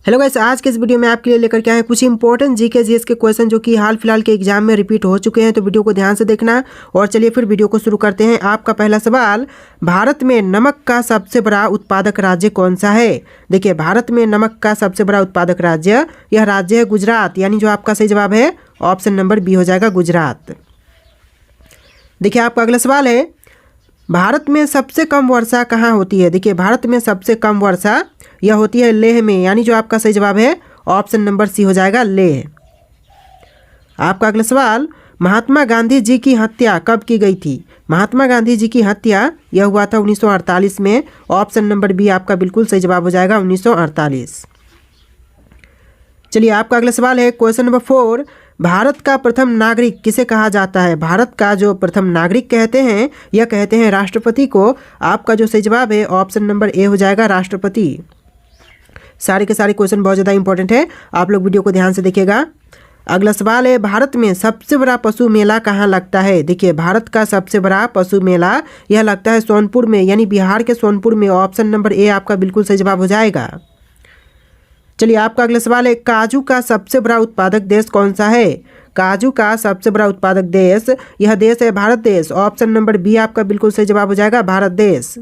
Hello guys, आज के इस वीडियो में आपके लिए लेकर के आए हैं कुछ इंपॉर्टेंट जीके जीएस के क्वेश्चन जो कि हाल फिलहाल के एग्जाम में रिपीट हो चुके हैं। तो वीडियो को ध्यान से देखना और चलिए फिर वीडियो को शुरू करते हैं। आपका पहला सवाल, भारत में नमक का सबसे बड़ा उत्पादक राज्य कौन सा है? देखिए, भारत में नमक का सबसे बड़ा उत्पादक राज्य, यह राज्य है गुजरात, यानी जो आपका सही जवाब है ऑप्शन नंबर बी हो जाएगा, गुजरात। देखिए, आपका अगला सवाल है, भारत में सबसे कम वर्षा कहाँ होती है? देखिए, भारत में सबसे कम वर्षा यह होती है लेह में, यानी जो आपका सही जवाब है ऑप्शन नंबर सी हो जाएगा, लेह। आपका अगला सवाल, महात्मा गांधी जी की हत्या कब की गई थी? महात्मा गांधी जी की हत्या यह हुआ था 1948 में। ऑप्शन नंबर बी आपका बिल्कुल सही जवाब हो जाएगा, 1948। चलिए, आपका अगला सवाल है क्वेश्चन नंबर 4, भारत का प्रथम नागरिक किसे कहा जाता है? भारत का जो प्रथम नागरिक कहते हैं यह कहते हैं राष्ट्रपति को। आपका जो सही जवाब है ऑप्शन नंबर ए हो जाएगा, राष्ट्रपति। सारे के सारे क्वेश्चन बहुत ज़्यादा इंपॉर्टेंट है, आप लोग वीडियो को ध्यान से देखिएगा। अगला सवाल है, भारत में सबसे बड़ा पशु मेला कहाँ लगता है? देखिए, भारत का सबसे बड़ा पशु मेला यह लगता है सोनपुर में, यानी बिहार के सोनपुर में। ऑप्शन नंबर ए आपका बिल्कुल सही जवाब हो जाएगा। चलिए, आपका अगला सवाल है, काजू का सबसे बड़ा उत्पादक देश कौन सा है? काजू का सबसे बड़ा उत्पादक देश, यह देश है भारत देश। ऑप्शन नंबर बी आपका बिल्कुल सही जवाब हो जाएगा, भारत देश।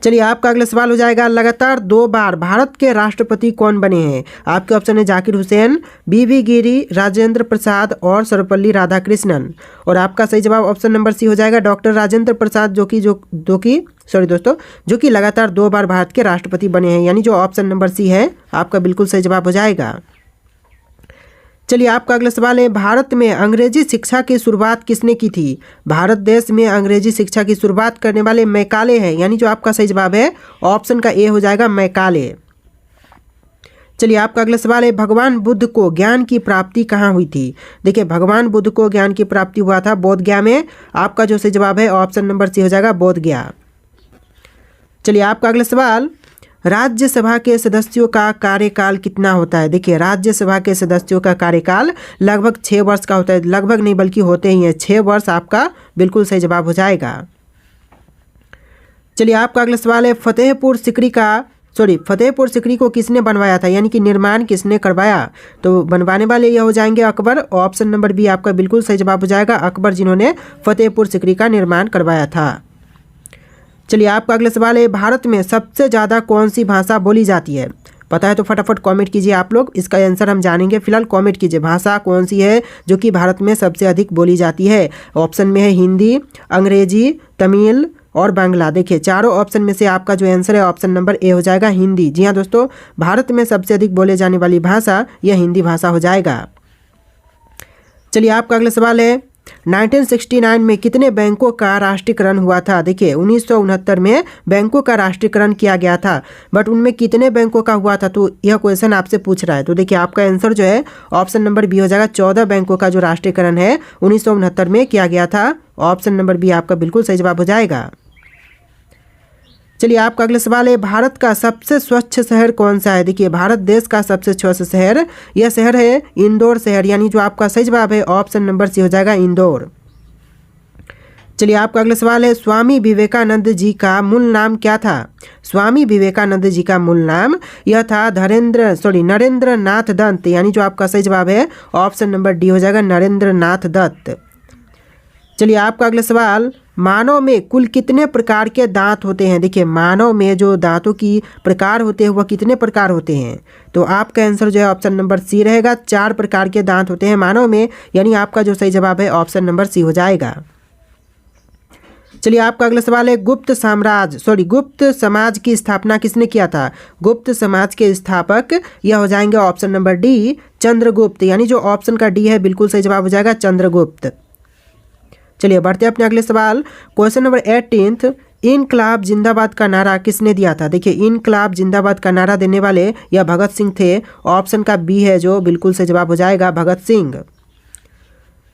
चलिए, आपका अगला सवाल हो जाएगा, लगातार 2 बार भारत के राष्ट्रपति कौन बने हैं? आपके ऑप्शन है जाकिर हुसैन, बीवी गिरी, राजेंद्र प्रसाद और सर्वपल्ली राधाकृष्णन। और आपका सही जवाब ऑप्शन नंबर सी हो जाएगा, डॉक्टर राजेंद्र प्रसाद, जो कि लगातार 2 बार भारत के राष्ट्रपति बने हैं, यानी जो ऑप्शन नंबर सी है आपका बिल्कुल सही जवाब हो जाएगा। चलिए, आपका अगला सवाल है, भारत में अंग्रेजी शिक्षा की शुरुआत किसने की थी? भारत देश में अंग्रेजी शिक्षा की शुरुआत करने वाले मैकाले हैं, यानी जो आपका सही जवाब है ऑप्शन का ए हो जाएगा, मैकाले। चलिए, आपका अगला सवाल है, भगवान बुद्ध को ज्ञान की प्राप्ति कहाँ हुई थी? देखिए, भगवान बुद्ध को ज्ञान की प्राप्ति हुआ था बोध गया में। आपका जो सही जवाब है ऑप्शन नंबर सी हो जाएगा, बोध गया। चलिए, आपका अगला सवाल, राज्यसभा के सदस्यों का कार्यकाल कितना होता है? देखिए, राज्यसभा के सदस्यों का कार्यकाल लगभग 6 वर्ष का होता है। लगभग नहीं बल्कि होते ही हैं 6 वर्ष, आपका बिल्कुल सही जवाब हो जाएगा। चलिए, आपका अगला सवाल है, फतेहपुर सिकरी को किसने बनवाया था, यानी कि निर्माण किसने करवाया? तो बनवाने वाले यह हो जाएंगे अकबर। ऑप्शन नंबर बी आपका बिल्कुल सही जवाब हो जाएगा, अकबर, जिन्होंने फतेहपुर सिकरी का निर्माण करवाया था। चलिए, आपका अगला सवाल है, भारत में सबसे ज़्यादा कौन सी भाषा बोली जाती है? पता है तो फटाफट कमेंट कीजिए आप लोग, इसका आंसर हम जानेंगे। फिलहाल कमेंट कीजिए, भाषा कौन सी है जो कि भारत में सबसे अधिक बोली जाती है? ऑप्शन में है हिंदी, अंग्रेजी, तमिल और बांग्ला। देखिए, चारों ऑप्शन में से आपका जो आंसर है ऑप्शन नंबर ए हो जाएगा, हिंदी। जी हाँ दोस्तों, भारत में सबसे अधिक बोले जाने वाली भाषा यह हिंदी भाषा हो जाएगा। चलिए, आपका अगला सवाल है, 1969 में कितने बैंकों का राष्ट्रीयकरण हुआ था? देखिए, 1969 में बैंकों का राष्ट्रीयकरण किया गया था, बट उनमें कितने बैंकों का हुआ था? तो यह क्वेश्चन आपसे पूछ रहा है। तो देखिए, आपका आंसर जो है ऑप्शन नंबर बी हो जाएगा, 14 बैंकों का जो राष्ट्रीयकरण है 1969 में किया गया था। ऑप्शन नंबर बी आपका बिल्कुल सही जवाब हो जाएगा। चलिए, आपका अगला सवाल है, भारत का सबसे स्वच्छ शहर कौन सा है? देखिए, भारत देश का सबसे स्वच्छ शहर, यह शहर है इंदौर शहर, यानी जो आपका सही जवाब है ऑप्शन नंबर सी हो जाएगा, इंदौर। चलिए, आपका अगला सवाल है, स्वामी विवेकानंद जी का मूल नाम क्या था? स्वामी विवेकानंद जी का मूल नाम यह था नरेंद्र नाथ दत्त, यानी जो आपका सही जवाब है ऑप्शन नंबर डी हो जाएगा, नरेंद्र नाथ दत्त। चलिए, आपका अगला सवाल, मानव में कुल कितने प्रकार के दांत होते हैं? देखिए, मानव में जो दांतों की प्रकार होते हैं वह कितने प्रकार होते हैं? तो आपका आंसर जो है ऑप्शन नंबर सी रहेगा, 4 प्रकार के दांत होते हैं मानव में, यानी आपका जो सही जवाब है ऑप्शन नंबर सी हो जाएगा। चलिए, आपका अगला सवाल है, गुप्त समाज की स्थापना किसने किया था? गुप्त समाज के स्थापक यह हो जाएंगे ऑप्शन नंबर डी, चंद्रगुप्त, यानी जो ऑप्शन का डी है बिल्कुल सही जवाब हो जाएगा, चंद्रगुप्त। चलिए, बढ़ते हैं अपने अगले सवाल, क्वेश्चन नंबर 18, इनकलाब जिंदाबाद का नारा किसने दिया था? देखिए, इनकलाब जिंदाबाद का नारा देने वाले यह भगत सिंह थे। ऑप्शन का बी है जो बिल्कुल सही जवाब हो जाएगा, भगत सिंह।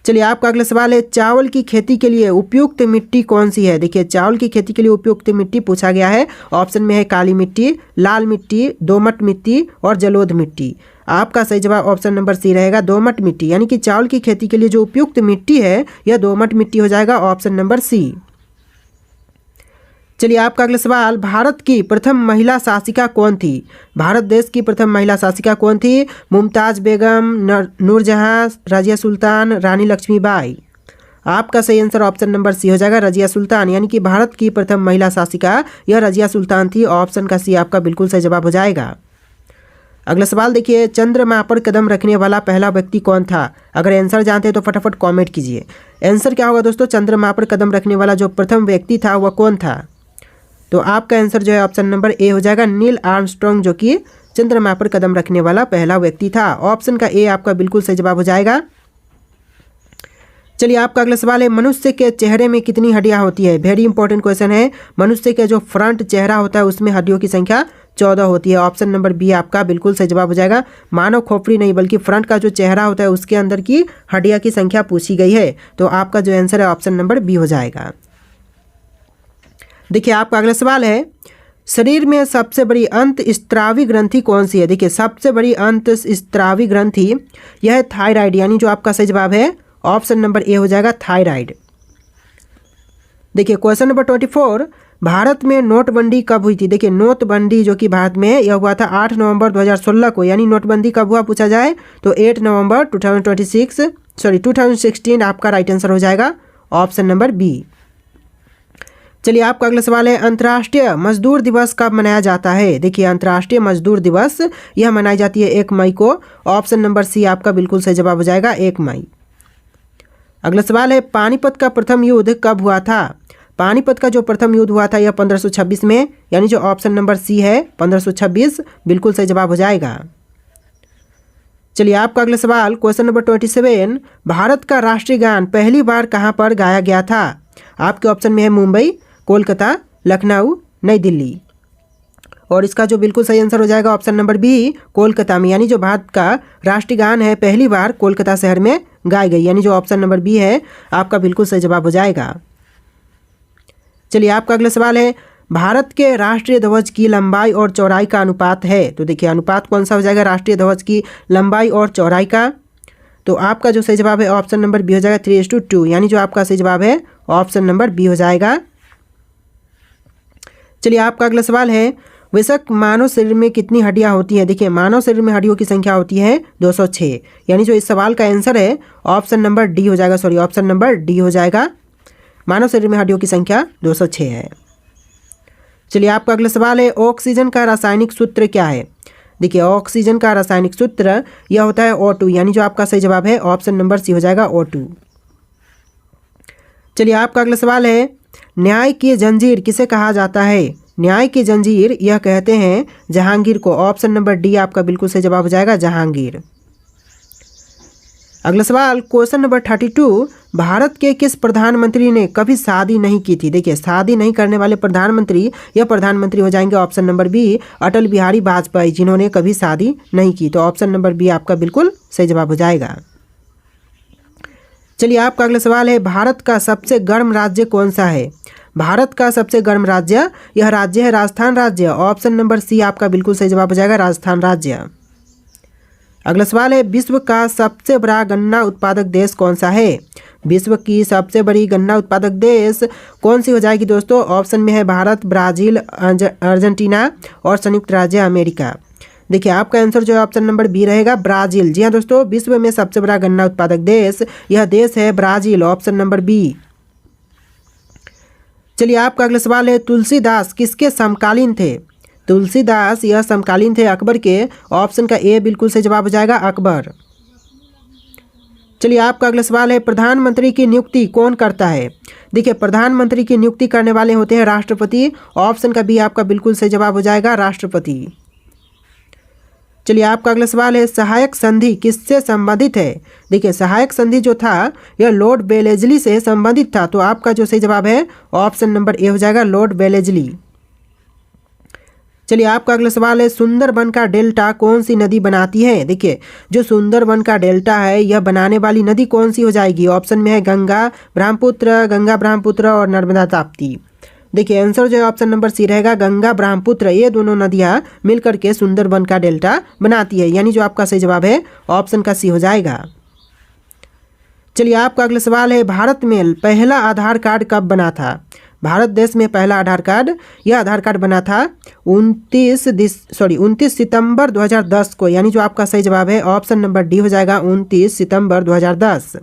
चलिए, आपका अगला सवाल है, चावल की खेती के लिए उपयुक्त मिट्टी कौन सी है? देखिए, चावल की खेती के लिए उपयुक्त मिट्टी पूछा गया है। ऑप्शन में है काली मिट्टी, लाल मिट्टी, दोमट मिट्टी और जलोढ़ मिट्टी। आपका सही जवाब ऑप्शन नंबर सी रहेगा, दोमट मिट्टी, यानी कि चावल की खेती के लिए जो उपयुक्त मिट्टी है यह दोमट मिट्टी हो जाएगा, ऑप्शन नंबर सी। चलिए आपका अगला सवाल, भारत की प्रथम महिला शासिका कौन थी? भारत देश की प्रथम महिला शासिका कौन थी? मुमताज़ बेगम, नूरजहां, रजिया सुल्तान, रानी लक्ष्मीबाई। आपका सही आंसर ऑप्शन नंबर सी हो जाएगा, रजिया सुल्तान। यानी कि भारत की प्रथम महिला शासिका यह रजिया सुल्तान थी। ऑप्शन का सी आपका बिल्कुल सही जवाब हो जाएगा। अगला सवाल देखिए, चंद्रमा पर कदम रखने वाला पहला व्यक्ति कौन था? अगर आंसर जानते हैं तो फटाफट कमेंट कीजिए। आंसर क्या होगा दोस्तों? चंद्रमा पर कदम रखने वाला जो प्रथम व्यक्ति था वह कौन था? तो आपका आंसर जो है ऑप्शन नंबर ए हो जाएगा, नील आर्मस्ट्रॉन्ग, जो कि चंद्रमा पर कदम रखने वाला पहला व्यक्ति था। ऑप्शन का ए आपका बिल्कुल सही जवाब हो जाएगा। चलिए आपका अगला सवाल है, मनुष्य के चेहरे में कितनी हड्डियां होती है? वेरी इंपॉर्टेंट क्वेश्चन है। मनुष्य के जो फ्रंट चेहरा होता है उसमें हड्डियों की संख्या 14 होती है। ऑप्शन नंबर बी आपका बिल्कुल सही जवाब हो जाएगा। मानव खोपड़ी नहीं बल्कि फ्रंट का जो चेहरा होता है उसके अंदर की हड्डियां की संख्या पूछी गई है। तो आपका जो आंसर है ऑप्शन नंबर बी हो जाएगा। देखिए आपका अगला सवाल है, शरीर में सबसे बड़ी अंत स्त्रावी ग्रंथि कौन सी है? देखिए सबसे बड़ी अंत स्त्रावी ग्रंथि यह है थायराइड, यानी जो आपका सही जवाब है ऑप्शन नंबर ए हो जाएगा, थायराइड। देखिए क्वेश्चन नंबर 24, भारत में नोटबंदी कब हुई थी? देखिए नोटबंदी जो कि भारत में यह हुआ था 8 नवंबर 2016 को। यानी नोटबंदी कब हुआ पूछा जाए तो 8 नवंबर 2016 आपका राइट आंसर हो जाएगा, ऑप्शन नंबर बी। चलिए आपका अगला सवाल है, अंतर्राष्ट्रीय मजदूर दिवस कब मनाया जाता है? देखिए अंतर्राष्ट्रीय मजदूर दिवस यह मनाई जाती है 1 मई को। ऑप्शन नंबर सी आपका बिल्कुल सही जवाब हो जाएगा, 1 मई। अगला सवाल है, पानीपत का प्रथम युद्ध कब हुआ था? पानीपत का जो प्रथम युद्ध हुआ था यह 1526 में। यानी जो ऑप्शन नंबर सी है 1526 बिल्कुल सही जवाब हो जाएगा। चलिए आपका अगला सवाल, क्वेश्चन नंबर 27, भारत का राष्ट्रीय गान पहली बार कहाँ पर गाया गया था? आपके ऑप्शन में है मुंबई, कोलकाता, लखनऊ, नई दिल्ली। और इसका जो बिल्कुल सही आंसर हो जाएगा ऑप्शन नंबर बी, कोलकाता में। यानी जो भारत का राष्ट्रीय गान है पहली बार कोलकाता शहर में गाई गई। यानी जो ऑप्शन नंबर बी है आपका बिल्कुल सही जवाब हो जाएगा। चलिए आपका अगला सवाल है, भारत के राष्ट्रीय ध्वज की लंबाई और चौड़ाई का अनुपात है? तो देखिए अनुपात कौन सा हो जाएगा राष्ट्रीय ध्वज की लंबाई और चौड़ाई का? तो आपका जो सही जवाब है ऑप्शन नंबर बी हो जाएगा, 3:2। यानी जो आपका सही जवाब है ऑप्शन नंबर बी हो जाएगा। चलिए आपका अगला सवाल है, वैसे मानव शरीर में कितनी हड्डियां होती हैं? देखिए मानव शरीर में हड्डियों की संख्या होती है 206। यानी जो इस सवाल का आंसर है ऑप्शन नंबर डी हो जाएगा, ऑप्शन नंबर डी हो जाएगा। मानव शरीर में हड्डियों की संख्या 206 है। चलिए आपका अगला सवाल है, ऑक्सीजन का रासायनिक सूत्र क्या है? देखिए ऑक्सीजन का रासायनिक सूत्र यह होता है O2। यानी जो आपका सही जवाब है ऑप्शन नंबर सी हो जाएगा, O2। चलिए आपका अगला सवाल है, न्याय की जंजीर किसे कहा जाता है? न्याय की जंजीर यह कहते हैं जहांगीर को। ऑप्शन नंबर डी आपका बिल्कुल सही जवाब हो जाएगा, जहांगीर। अगला सवाल, क्वेश्चन नंबर 32, भारत के किस प्रधानमंत्री ने कभी शादी नहीं की थी? देखिए शादी नहीं करने वाले प्रधानमंत्री यह प्रधानमंत्री हो जाएंगे option number B, Atal Bihari Vajpayee, जिन्होंने कभी शादी नहीं की। तो ऑप्शन नंबर बी आपका बिल्कुल सही जवाब हो जाएगा। चलिए आपका अगला सवाल है, भारत का सबसे गर्म राज्य कौन सा है? भारत का सबसे गर्म राज्य यह राज्य है राजस्थान राज्य। ऑप्शन नंबर सी आपका बिल्कुल सही जवाब हो जाएगा, राजस्थान राज्य। अगला सवाल है, विश्व का सबसे बड़ा गन्ना उत्पादक देश कौन सा है? विश्व की सबसे बड़ी गन्ना उत्पादक देश कौन सी हो जाएगी दोस्तों? ऑप्शन में है भारत, ब्राज़ील, अर्जेंटीना और संयुक्त राज्य अमेरिका। देखिए आपका आंसर जो है ऑप्शन नंबर बी रहेगा, ब्राज़ील। जी हाँ दोस्तों, विश्व में सबसे बड़ा गन्ना उत्पादक देश यह देश है ब्राज़ील, ऑप्शन नंबर बी। चलिए आपका अगला सवाल है, तुलसीदास किसके समकालीन थे? तुलसीदास यह समकालीन थे अकबर के। ऑप्शन का ए बिल्कुल सही जवाब हो जाएगा, अकबर। चलिए आपका अगला सवाल है, प्रधानमंत्री की नियुक्ति कौन करता है? देखिए प्रधानमंत्री की नियुक्ति करने वाले होते हैं राष्ट्रपति। ऑप्शन का बी आपका बिल्कुल सही जवाब हो जाएगा, राष्ट्रपति। चलिए आपका अगला सवाल है, सहायक संधि किससे संबंधित है? देखिए सहायक संधि जो था यह लॉर्ड वेलेस्ली से संबंधित था। तो आपका जो सही जवाब है ऑप्शन नंबर ए हो जाएगा, लॉर्ड वेलेस्ली। चलिए आपका अगला सवाल है, सुंदरबन का डेल्टा कौन सी नदी बनाती है? देखिए जो सुंदरबन का डेल्टा है यह बनाने वाली नदी कौन सी हो जाएगी? ऑप्शन में है गंगा ब्रह्मपुत्र और नर्मदा ताप्ती। देखिए आंसर जो है ऑप्शन नंबर सी रहेगा, गंगा ब्रह्मपुत्र। ये दोनों नदियाँ मिलकर के सुंदरबन का डेल्टा बनाती है। यानी जो आपका सही जवाब है ऑप्शन का सी हो जाएगा। चलिए आपका अगला सवाल है, भारत में पहला आधार कार्ड कब बना था? भारत देश में पहला आधार कार्ड, यह आधार कार्ड बना था 29 सितंबर 2010 को, यानी जो आपका सही जवाब है ऑप्शन नंबर डी हो जाएगा 29 सितंबर 2010।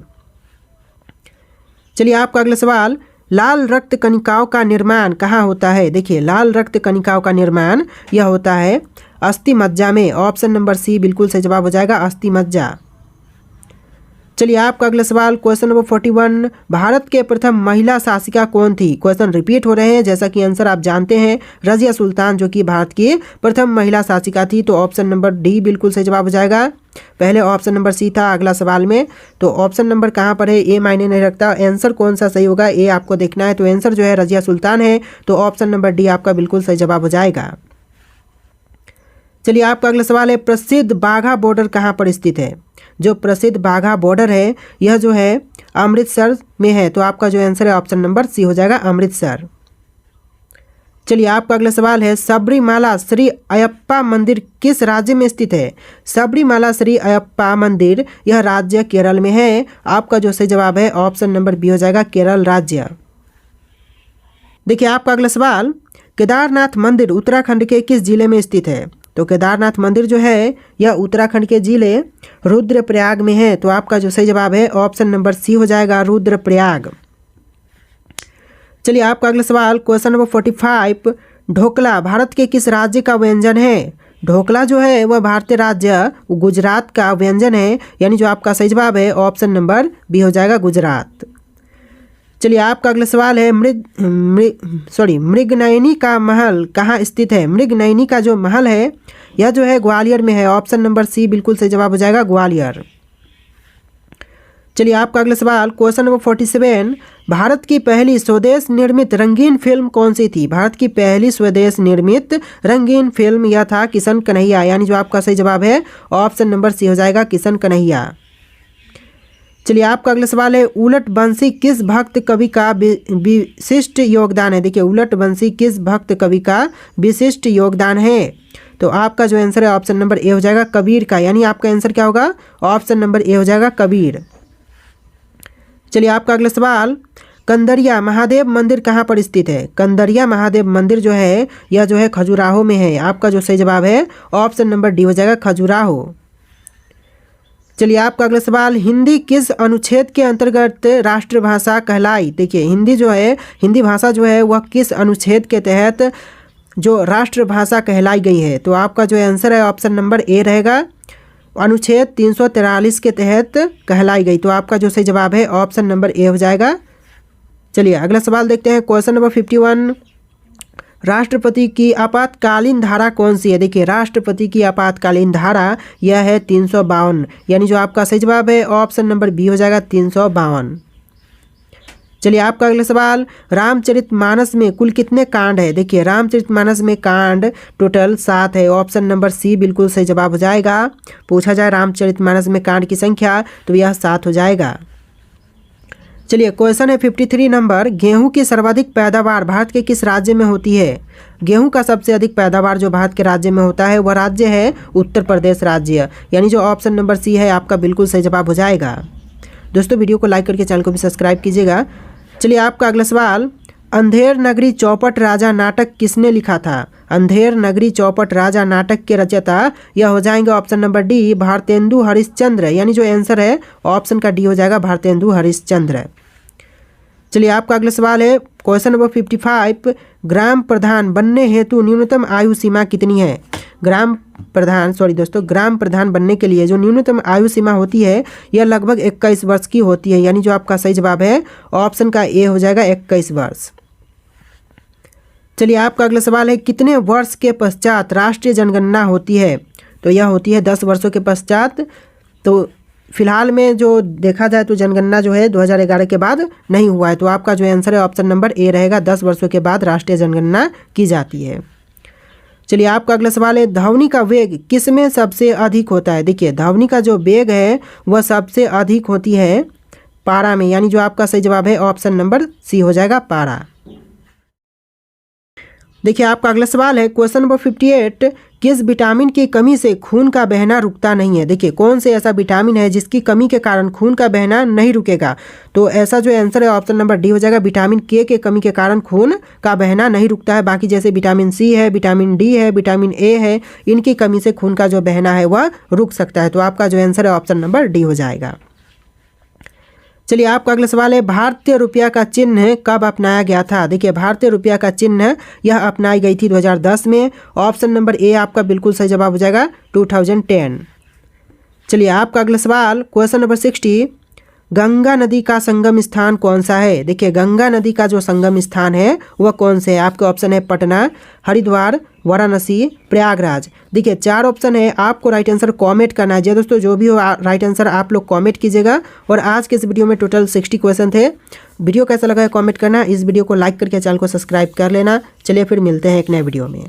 चलिए आपका अगला सवाल, लाल रक्त कणिकाओं का निर्माण कहाँ होता है? देखिए लाल रक्त कणिकाओं का निर्माण यह होता है अस्थि मज्जा में, ऑप्शन नंबर सी बिल्कुल सही जवाब हो जाएगा अस्थि मज्जा। चलिए आपका अगला सवाल क्वेश्चन नंबर 41, भारत के प्रथम महिला शासिका कौन थी? क्वेश्चन रिपीट हो रहे हैं, जैसा कि आंसर आप जानते हैं रजिया सुल्तान जो कि भारत की प्रथम महिला शासिका थी, तो ऑप्शन नंबर डी बिल्कुल सही जवाब हो जाएगा। पहले ऑप्शन नंबर सी था अगला सवाल में, तो ऑप्शन नंबर कहाँ पर है ए मायने नहीं रखता, आंसर कौन सा सही होगा ए आपको देखना है। तो आंसर जो है रजिया सुल्तान है, तो ऑप्शन नंबर डी आपका बिल्कुल सही जवाब हो जाएगा। चलिए आपका अगला सवाल है, प्रसिद्ध बाघा बॉर्डर कहाँ पर स्थित है? जो प्रसिद्ध बाघा बॉर्डर है यह जो है अमृतसर में है, तो आपका जो आंसर है ऑप्शन नंबर सी हो जाएगा अमृतसर। चलिए आपका अगला सवाल है, सबरीमाला श्री अयप्पा मंदिर किस राज्य में स्थित है? सबरीमाला श्री अयप्पा मंदिर यह राज्य केरल में है, आपका जो सही जवाब है ऑप्शन नंबर बी हो जाएगा केरल राज्य। देखिए आपका अगला सवाल, केदारनाथ मंदिर उत्तराखंड के किस जिले में स्थित है? तो केदारनाथ मंदिर जो है यह उत्तराखंड के जिले रुद्रप्रयाग में है, तो आपका जो सही जवाब है ऑप्शन नंबर सी हो जाएगा रुद्रप्रयाग। चलिए आपका अगला सवाल क्वेश्चन नंबर 45, ढोकला भारत के किस राज्य का व्यंजन है? ढोकला जो है वह भारतीय राज्य गुजरात का व्यंजन है, यानी जो आपका सही जवाब है ऑप्शन नंबर बी हो जाएगा गुजरात। चलिए आपका अगला सवाल है, मृगनयनी का महल कहाँ स्थित है? मृगनयनी का जो महल है यह जो है ग्वालियर में है, ऑप्शन नंबर सी बिल्कुल सही जवाब हो जाएगा ग्वालियर। चलिए आपका अगला सवाल क्वेश्चन नंबर 47, भारत की पहली स्वदेश निर्मित रंगीन फिल्म कौन सी थी? भारत की पहली स्वदेश निर्मित रंगीन फिल्म यह था किशन कन्हैया, यानी जो आपका सही जवाब है ऑप्शन नंबर सी हो जाएगा किशन कन्हैया। चलिए आपका अगला सवाल है, उलट बंसी किस भक्त कवि का विशिष्ट योगदान है? देखिए उलट बंसी किस भक्त कवि का विशिष्ट योगदान है? तो आपका जो आंसर है ऑप्शन नंबर ए हो जाएगा कबीर का, यानी आपका आंसर क्या होगा ऑप्शन नंबर ए हो जाएगा कबीर। चलिए आपका अगला सवाल, कंदरिया महादेव मंदिर कहाँ पर स्थित है? कंदरिया महादेव मंदिर जो है यह जो है खजुराहो में है, आपका जो सही जवाब है ऑप्शन नंबर डी हो जाएगा खजुराहो। चलिए आपका अगला सवाल, हिंदी किस अनुच्छेद के अंतर्गत राष्ट्रभाषा कहलाई? देखिए हिंदी जो है हिंदी भाषा जो है वह किस अनुच्छेद के तहत जो राष्ट्रभाषा कहलाई गई है? तो आपका जो आंसर है ऑप्शन नंबर ए रहेगा अनुच्छेद 343 के तहत कहलाई गई, तो आपका जो सही जवाब है ऑप्शन नंबर ए हो जाएगा। चलिए अगला सवाल देखते हैं क्वेश्चन नंबर 51, राष्ट्रपति की आपातकालीन धारा कौन सी है? देखिए राष्ट्रपति की आपातकालीन धारा यह है 352, यानी जो आपका सही जवाब है ऑप्शन नंबर बी हो जाएगा 352। चलिए आपका अगला सवाल, रामचरितमानस में कुल कितने कांड है? देखिए रामचरितमानस में कांड टोटल 7 है, ऑप्शन नंबर सी बिल्कुल सही जवाब हो जाएगा। पूछा जाए रामचरितमानस में कांड की संख्या तो यह 7 हो जाएगा। चलिए क्वेश्चन है 53 नंबर, गेहूं की सर्वाधिक पैदावार भारत के किस राज्य में होती है? गेहूं का सबसे अधिक पैदावार जो भारत के राज्य में होता है वह राज्य है उत्तर प्रदेश राज्य, यानी जो ऑप्शन नंबर सी है आपका बिल्कुल सही जवाब हो जाएगा। दोस्तों वीडियो को लाइक करके चैनल को भी सब्सक्राइब कीजिएगा। चलिए आपका अगला सवाल, अंधेर नगरी चौपट राजा नाटक किसने लिखा था? अंधेर नगरी चौपट राजा नाटक के रचयिता यह हो जाएंगे option number D Bharatendu Harishchandra, यानी जो आंसर है ऑप्शन का डी हो जाएगा भारतेंदु हरिश्चंद्र। चलिए आपका अगला सवाल है क्वेश्चन नंबर 55, ग्राम प्रधान बनने हेतु न्यूनतम आयु सीमा कितनी है? ग्राम प्रधान बनने के लिए जो न्यूनतम आयु सीमा होती है यह लगभग 21 वर्ष की होती है, यानी जो आपका सही जवाब है ऑप्शन का ए हो जाएगा 21 वर्ष। चलिए आपका अगला सवाल है, कितने वर्ष के पश्चात राष्ट्रीय जनगणना होती है? तो यह होती है 10 वर्षों के पश्चात। तो फिलहाल में जो देखा जाए तो जनगणना जो है 2011 के बाद नहीं हुआ है, तो आपका जो आंसर है ऑप्शन नंबर ए रहेगा 10 वर्षों के बाद राष्ट्रीय जनगणना की जाती है। चलिए आपका अगला सवाल है, ध्वनि का वेग किस में सबसे अधिक होता है? देखिए ध्वनि का जो वेग है वह सबसे अधिक होती है पारा में, यानी जो आपका सही जवाब है ऑप्शन नंबर सी हो जाएगा पारा। देखिए आपका अगला सवाल है क्वेश्चन नंबर 58, किस विटामिन की कमी से खून का बहना रुकता नहीं है। देखिए कौन से ऐसा विटामिन है जिसकी कमी के कारण खून का बहना नहीं रुकेगा। तो ऐसा जो आंसर है ऑप्शन नंबर डी हो जाएगा, विटामिन के के कमी के कारण खून का बहना नहीं रुकता है। बाकी जैसे विटामिन सी है, विटामिन डी है, विटामिन ए है, इनकी कमी से खून का जो बहना है वह रुक सकता है। तो आपका जो आंसर है ऑप्शन नंबर डी हो जाएगा। चलिए आपका अगला सवाल है, भारतीय रुपया का चिन्ह कब अपनाया गया था। देखिए भारतीय रुपया का चिन्ह यह अपनाई गई थी 2010 में। ऑप्शन नंबर ए आपका बिल्कुल सही जवाब हो जाएगा 2010। चलिए आपका अगला सवाल क्वेश्चन नंबर 60, गंगा नदी का संगम स्थान कौन सा है। देखिए गंगा नदी का जो संगम स्थान है वह कौन से है। आपके ऑप्शन है पटना, हरिद्वार, वाराणसी, प्रयागराज। देखिए 4 ऑप्शन है, आपको राइट आंसर कमेंट करना है। जी दोस्तों जो भी हो राइट आंसर आप लोग कमेंट कीजिएगा। और आज के इस वीडियो में टोटल 60 क्वेश्चन थे। वीडियो कैसा लगा है कमेंट करना। इस वीडियो को लाइक करके चैनल को सब्सक्राइब कर लेना। चलिए फिर मिलते हैं एक नए वीडियो में।